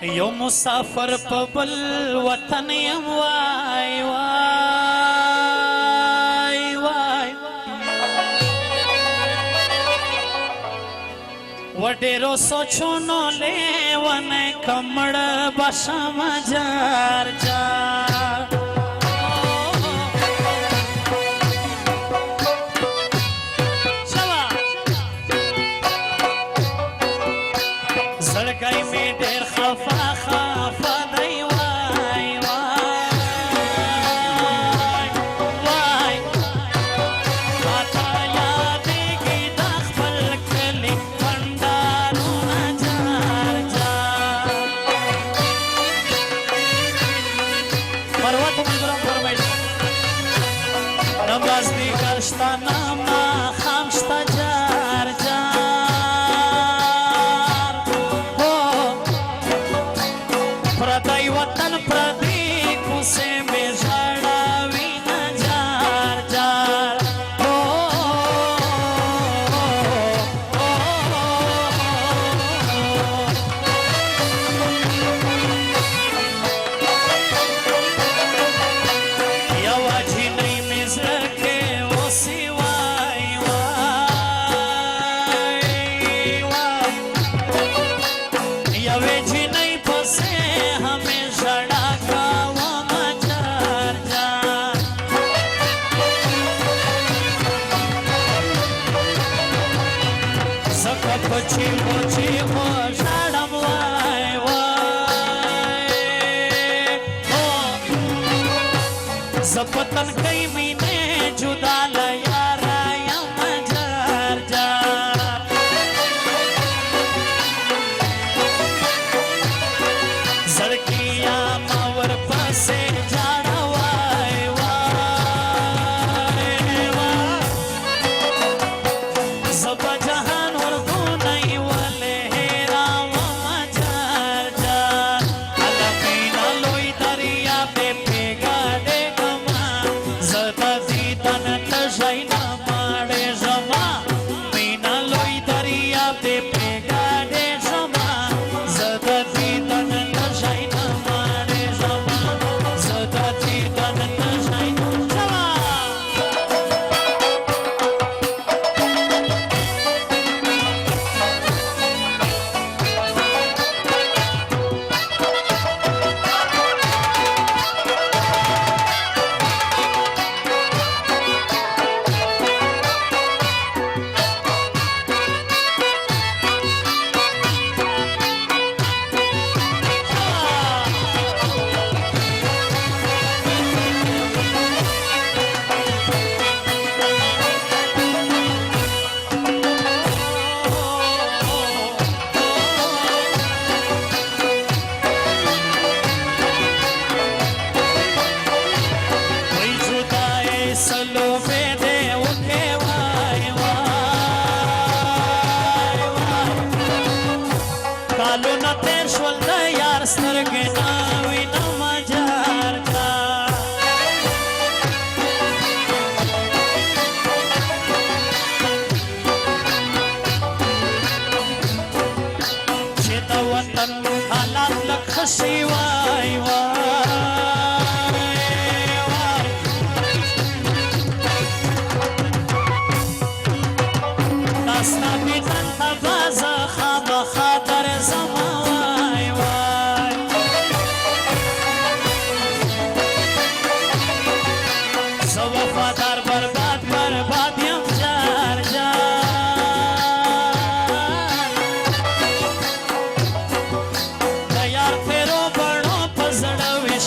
یو مسافر په بل وطن یم وای وای وډېرو سوچونو لیونی کمړ بشم جار جار زړګی مې ډېر خفه خفه دی وای وای راته یادېږي د خپل کلي بنډارونه جار جار مروت ملګرو فرمایي نه مازدیګر شته نه ماښام شته جار جار پردی وطن پردی کوڅې مې ژړوي نه جار جار یوه جینۍ مې زړه کې اوسي وای یوې جینۍ پسې همې ژړا کومه جار جار ځکه په چیغو چیغو ژاړم وای زه په تنکۍ مینې جدا له یاره یم جار جار زړګیا ما ورپسې جاړه وای زه په جهان ورغونی ولې هېرومه جار جار هله مینه لوی دریاب دی پرېږه ډېږمه زه د دیدن تږی نه مړېږمه مینه لوی دریاب دی پرېږه ډېږمه زه د دیدن تږی نه مړېږمه زه د دیدن تږی نه سلوبې دې وکې وای کالونه تېر شول د یار سترګې نه وینمه جار جار چې د وطن حالات لږ ښه شي وای ستا دیدن ته به زه خامخا درځمه وای زه وفادار برباد برباد یم جار جار د یار تېرو بڼو په زړه وي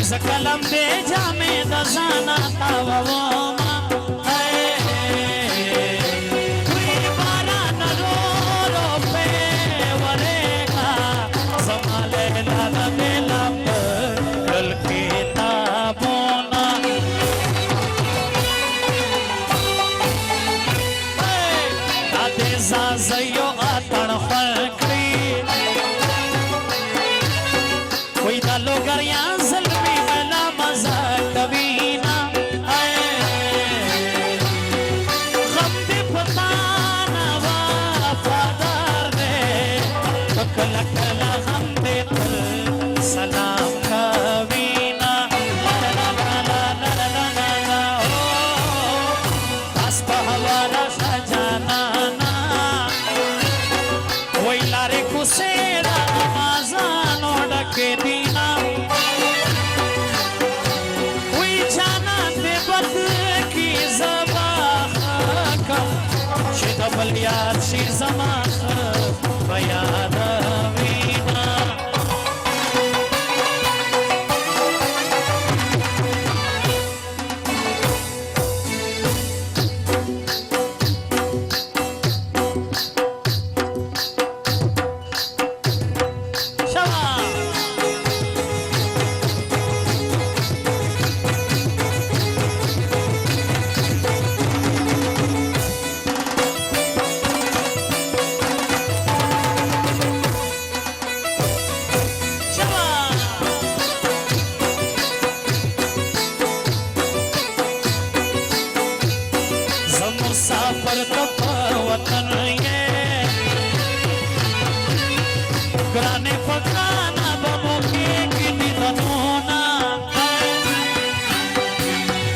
زکلم دې جامې د ځانا تاووما وی باران رو په ورېګا زما لیلا د میلا پر کتابونه دا دې زازیو اتړ خړکړي وی دا لوګریان زلمي ملا مزه کوي نا غم دې پتا نه وفادار دې کله کله غم دې تل سلام کوي نا لا لا لا لا لا لا لا اس په حواله سجانا نا وی لارې کوسه را مازانو ډکې دینا وی جانا دې بد کی زبا کم چې د بل یار شي زما بیا د وینا مسافر کپ وطن یہ گرانے پکانا بمو کی کنی دنونا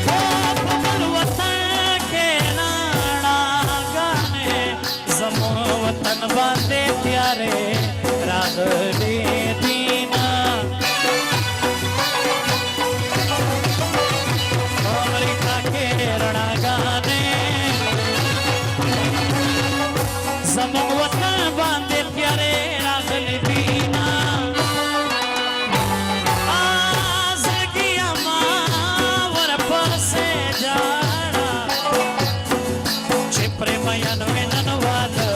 پکل وطن کے نانا گانے زمو وطن باندے پیارے راگ دے دینا امریکہ کے رنا گانے زمون وطن باندې پیارې راغلي دینا زړګیا ما ورپسې جاړه چې پرېم یان وینن واده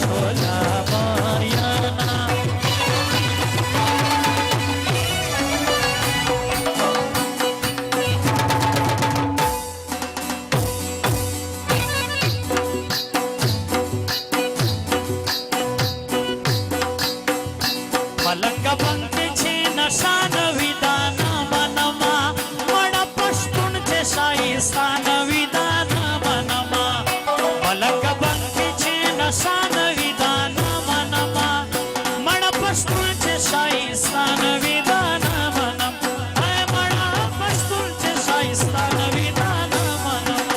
شولا ماریانا ملنګ باندې چې نشان ویدان منما مړ پښتون چې شایستان ویدان منما ملنګ باندې چې نشان ویدان منما مړ پښتون چې شایستان ویدان منما مړ پښتون چې شایستان ویدان منما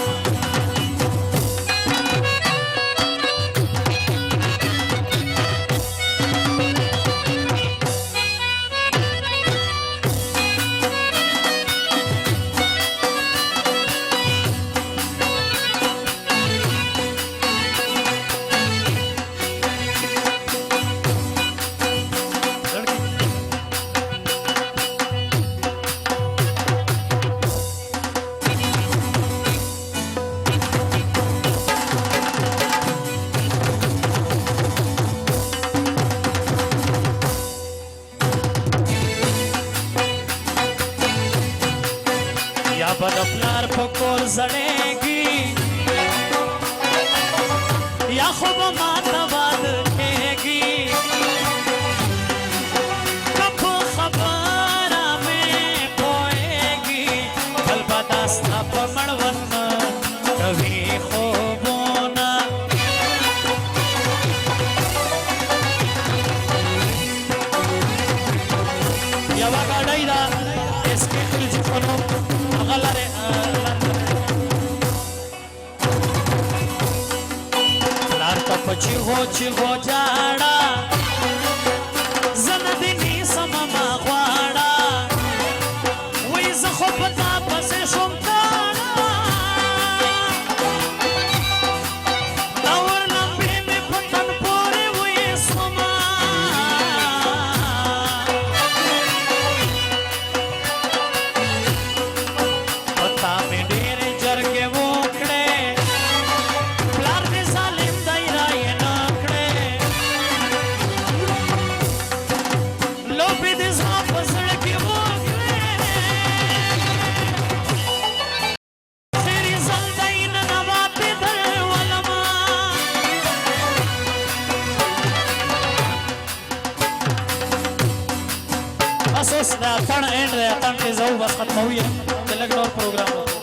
یا بد پلار پکور زړېږي یا خو به ماته واده کېږي که په خبره مې پوهېږي بل به دا ستا په مړوند کوي خوبونه یوه ګاډۍ ده اس کې خلجي په نوم هغه لارې پلار ته په چیغو جاړه زه نه دې نیسم ما غواړه وایي زه خو په تا پسې شوم کاڼه دا ور لمبې مې په تن پورې ویسومه بس اوس د اتڼ اینډ د اتڼ کې زو بس ختموي د لګ نور پروګرام